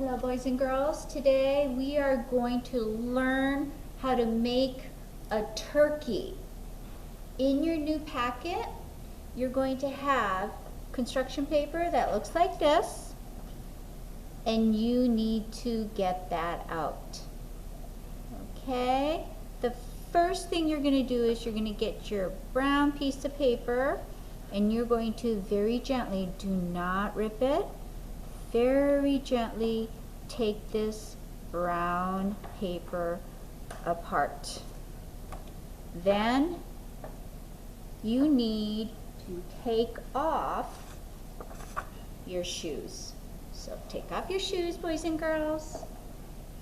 Hello boys and girls. Today we are going to learn how to make a turkey. In your new packet, you're going to have construction paper that looks like this, and you need to get that out. Okay? The first thing you're going to do is you're going to get your brown piece of paper, and you're going to very gently, do not rip it, very gently take this brown paper apart. Then you need to take off your shoes. So take off your shoes, boys and girls.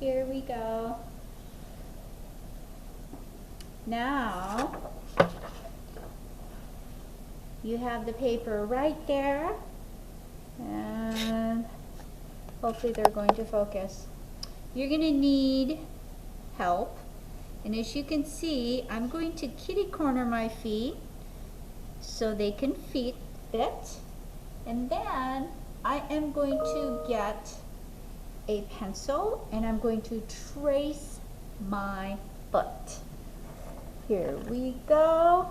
Here we go. Now you have the paper right there, and hopefully they're going to focus. You're going to need help, and as you can see, I'm going to kitty corner my feet so they can fit, and then I am going to get a pencil and I'm going to trace my foot. Here we go.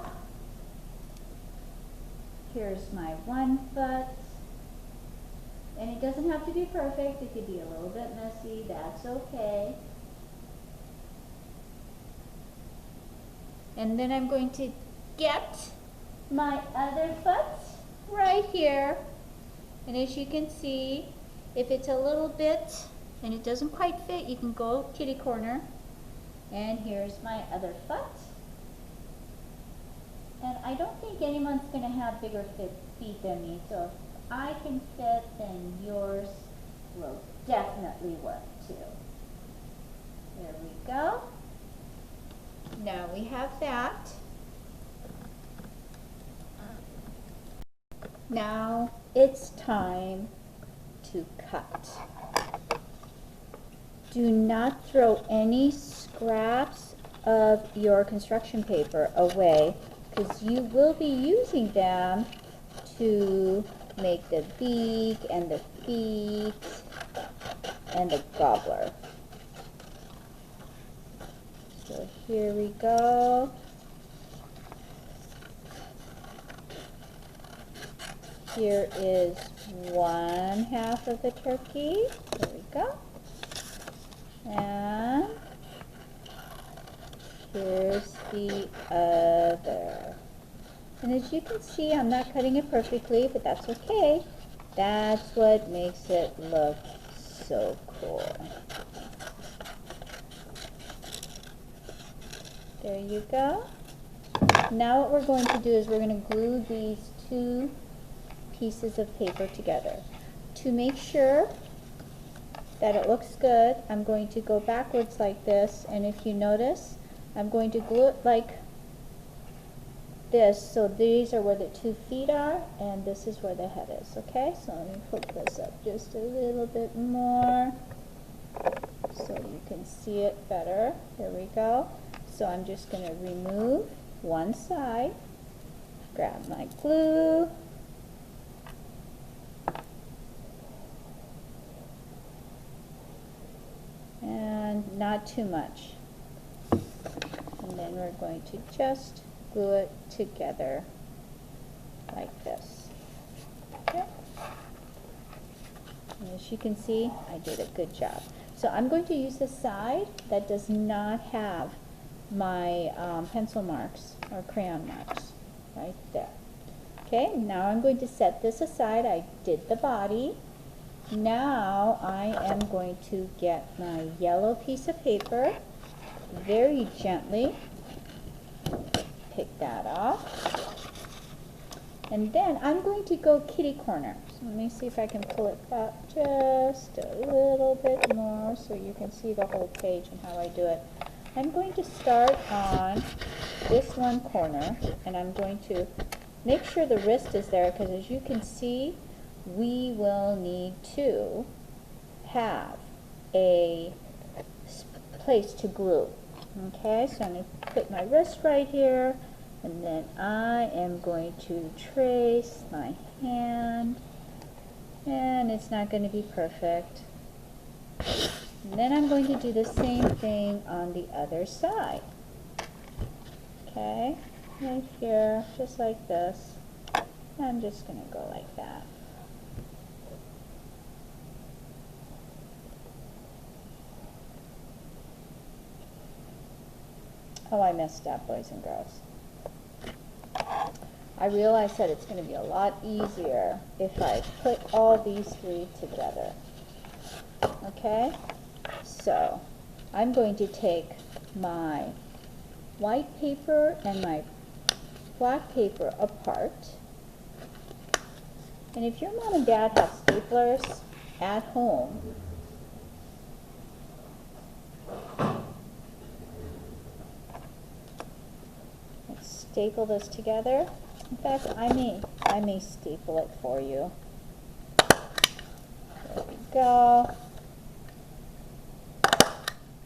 Here's my one foot. And it doesn't have to be perfect. It could be a little bit messy. That's okay. And then I'm going to get my other foot right here. And as you can see, if it's a little bit and it doesn't quite fit, you can go kitty corner. And here's my other foot. And I don't think anyone's going to have bigger feet than me, so if I can fit, then yours will definitely work too. There we go. Now we have that. Now it's time to cut. Do not throw any scraps of your construction paper away, because you will be using them to make the beak and the feet and the gobbler. So here we go. Here is one half of the turkey. There we go. And here's the other. And as you can see, I'm not cutting it perfectly, but that's okay. That's what makes it look so cool. There you go. Now what we're going to do is we're going to glue these two pieces of paper together. To make sure that it looks good, I'm going to go backwards like this, and if you notice, I'm going to glue it like this, so these are where the 2 feet are, and this is where the head is, okay? So let me put this up just a little bit more so you can see it better. There we go. So I'm just going to remove one side, grab my glue, and not too much. And then we're going to just glue it together like this. Okay. And as you can see, I did a good job. So I'm going to use the side that does not have my pencil marks or crayon marks right there. Okay, now I'm going to set this aside. I did the body. Now I am going to get my yellow piece of paper, very gently pick that off, and then I'm going to go kitty corner. So let me see if I can pull it back just a little bit more so you can see the whole page and how I do it. I'm going to start on this one corner, and I'm going to make sure the wrist is there, because as you can see, we will need to have a place to glue. Okay, so I'm going to put my wrist right here, and then I am going to trace my hand, and it's not going to be perfect. And then I'm going to do the same thing on the other side. Okay, right here, just like this. I'm just going to go like that. Oh, I messed up, boys and girls. I realized that it's going to be a lot easier if I put all these three together. Okay? So, I'm going to take my white paper and my black paper apart. And if your mom and dad have staplers at home, let's staple this together. In fact, I may staple it for you. There we go.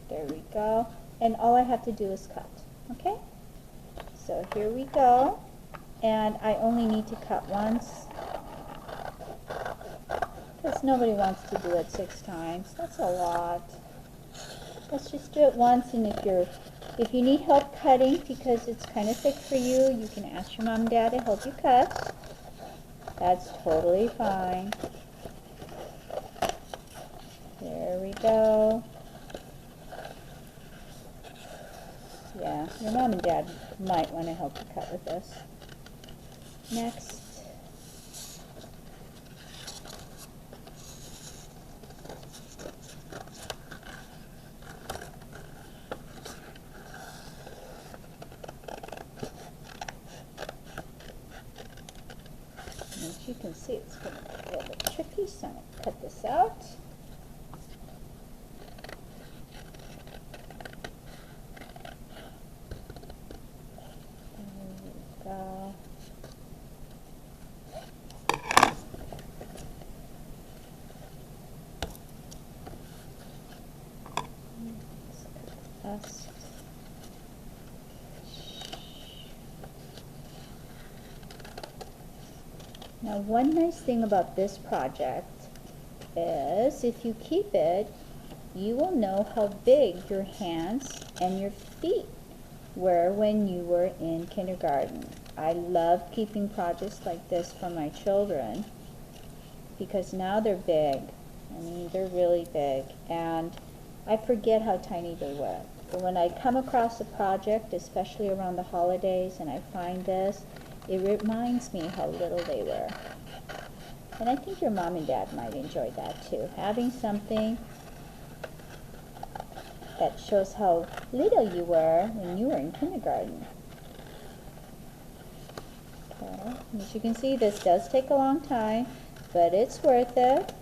There we go. And all I have to do is cut. Okay? So here we go. And I only need to cut once, because nobody wants to do it 6 times. That's a lot. Let's just do it once, and if you need help cutting because it's kind of thick for you, you can ask your mom and dad to help you cut. That's totally fine. There we go. Yeah, your mom and dad might want to help you cut with this. Next. As you can see, it's going to be a little bit tricky, so I'm going to cut this out. There we go. Let's cut the Now, one nice thing about this project is if you keep it, you will know how big your hands and your feet were when you were in kindergarten. I love keeping projects like this for my children because now they're big. I mean, they're really big, and I forget how tiny they were. But when I come across a project, especially around the holidays, and I find this, it reminds me how little they were. And I think your mom and dad might enjoy that too. Having something that shows how little you were when you were in kindergarten. Okay. As you can see, this does take a long time, but it's worth it.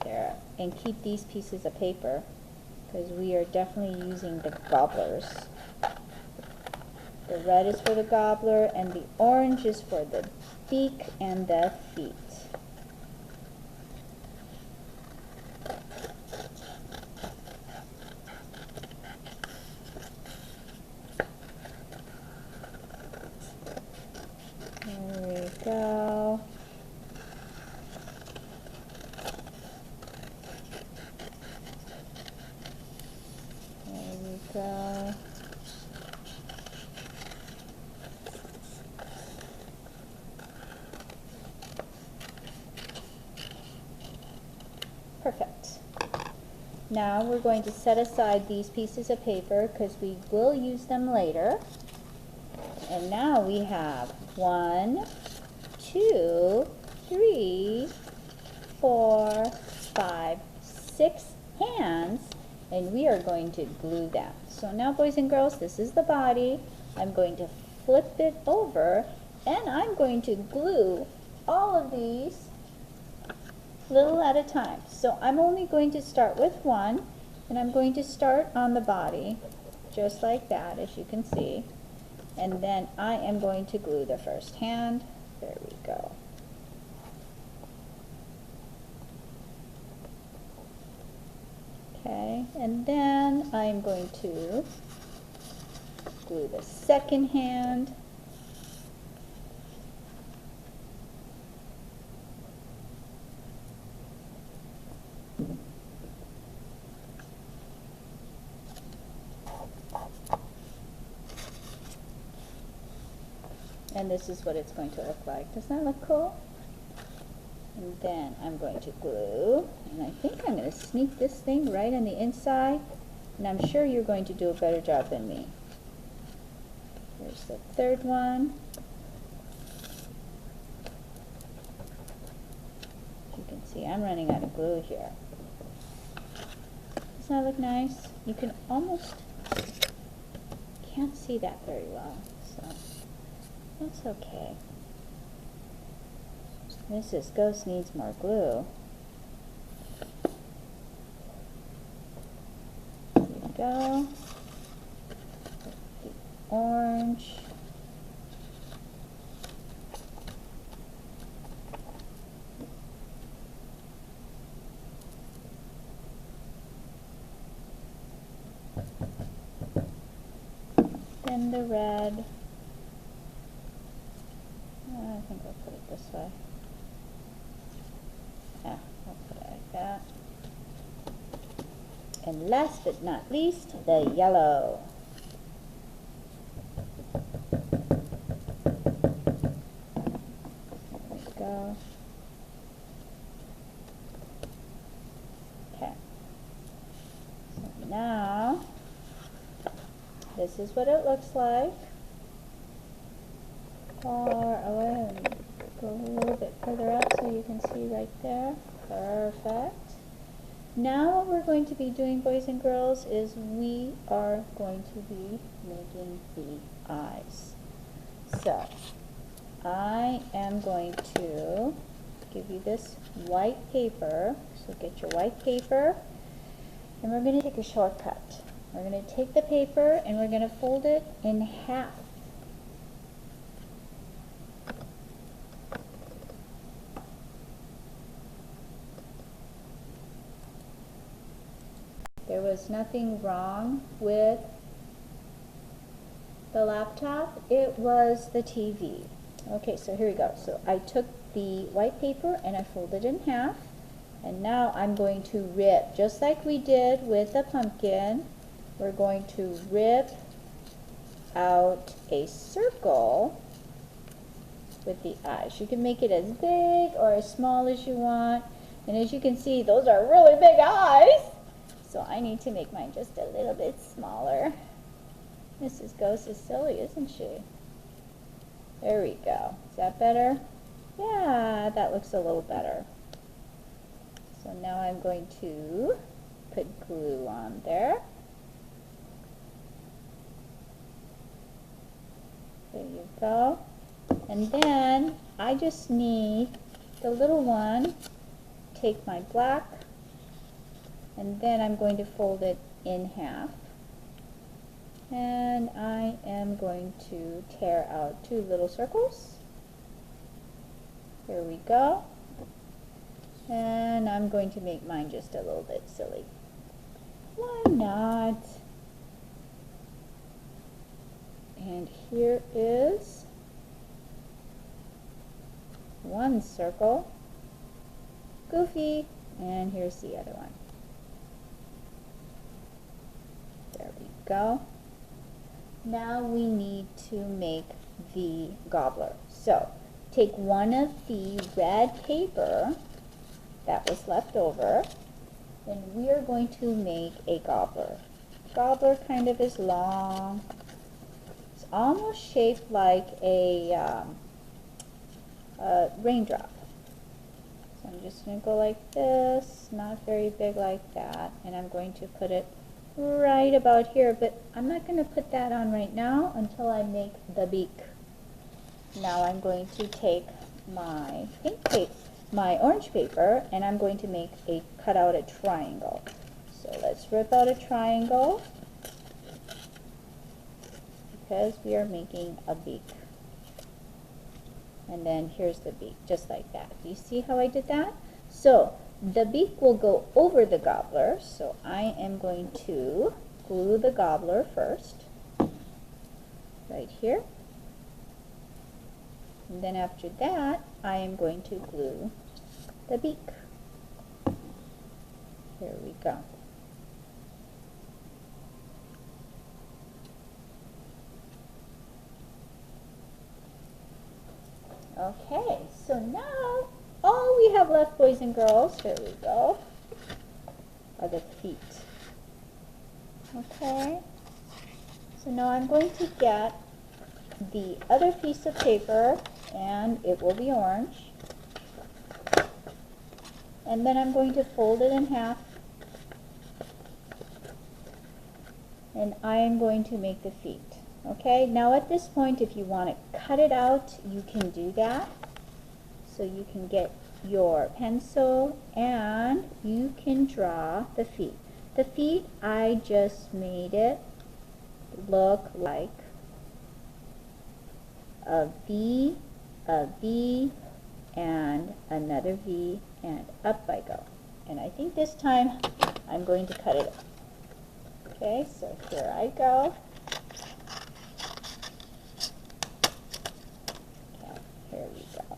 There. And keep these pieces of paper, because we are definitely using the gobblers. The red is for the gobbler, and the orange is for the beak and the feet. There we go. There we go. Perfect. Now we're going to set aside these pieces of paper because we will use them later. And now we have 1, 2, 3, 4, 5, 6 hands, and we are going to glue them. So now, boys and girls, this is the body. I'm going to flip it over, and I'm going to glue all of these little at a time. So I'm only going to start with one, and I'm going to start on the body, just like that, as you can see. And then I am going to glue the first hand. There we go. Okay, and then I'm going to glue the second hand. And this is what it's going to look like. Doesn't that look cool? And then I'm going to glue, and I think I'm going to sneak this thing right on the inside, and I'm sure you're going to do a better job than me. Here's the third one. As you can see, I'm running out of glue here. Doesn't that look nice? You can almost, can't see that very well, so that's okay. Mrs. Ghost needs more glue. There we go. The orange. Then the red. I think I'll put it this way. Yeah, I'll put it like that. And last but not least, the yellow. There we go. Okay. So now, this is what it looks like. Far away, and go a little bit further up so you can see right there. Perfect. Now what we're going to be doing, boys and girls, is we are going to be making the eyes. So I am going to give you this white paper. So get your white paper, and we're going to take a shortcut. We're going to take the paper and we're going to fold it in half. There was nothing wrong with the laptop, it was the TV. Okay, so here we go. So I took the white paper and I folded it in half, and now I'm going to rip, just like we did with the pumpkin, we're going to rip out a circle with the eyes. You can make it as big or as small as you want, and as you can see, those are really big eyes. So I need to make mine just a little bit smaller. Mrs. Ghost is silly, isn't she? There we go. Is that better? Yeah, that looks a little better. So now I'm going to put glue on there. There you go. And then I just need the little one, take my black, and then I'm going to fold it in half. And I am going to tear out two little circles. Here we go. And I'm going to make mine just a little bit silly. Why not? And here is one circle. Goofy. And here's the other one. There we go. Now we need to make the gobbler. So take one of the red paper that was left over, and we are going to make a gobbler. Gobbler kind of is long. It's almost shaped like a raindrop. So I'm just going to go like this, not very big like that, and I'm going to put it right about here, but I'm not going to put that on right now until I make the beak. Now I'm going to take my pink paper, my orange paper, and I'm going to cut out a triangle. So let's rip out a triangle because we are making a beak. And then here's the beak, just like that. Do you see how I did that? So the beak will go over the gobbler, so I am going to glue the gobbler first, right here. And then after that, I am going to glue the beak. Here we go. Okay, so now all we have left, boys and girls, here we go, are the feet. Okay, so now I'm going to get the other piece of paper, and it will be orange. And then I'm going to fold it in half, and I am going to make the feet. Okay, now at this point, if you want to cut it out, you can do that. So you can get your pencil and you can draw the feet. The feet, I just made it look like a V, and another V, and up I go. And I think this time I'm going to cut it up. Okay, so here I go. Okay, here we go.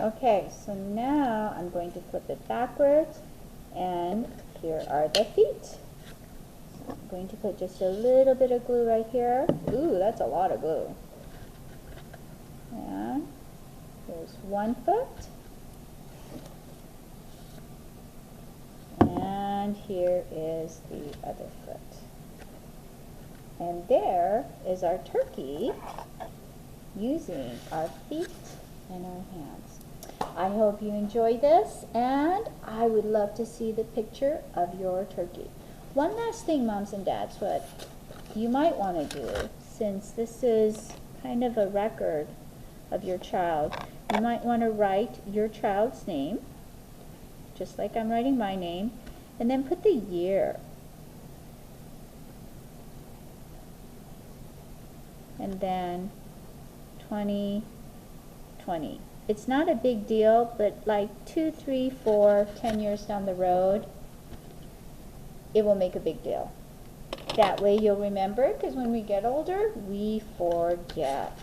Okay, so now I'm going to flip it backwards, and here are the feet. So I'm going to put just a little bit of glue right here. Ooh, that's a lot of glue. And here's one foot. And here is the other foot. And there is our turkey using our feet and our hands. I hope you enjoy this, and I would love to see the picture of your turkey. One last thing, moms and dads, what you might want to do, since this is kind of a record of your child, you might want to write your child's name, just like I'm writing my name, and then put the year. And then 2020. It's not a big deal, but like 2, 3, 4, 10 years down the road, it will make a big deal. That way you'll remember, because when we get older, we forget.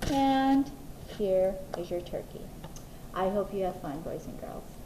And here is your turkey. I hope you have fun, boys and girls.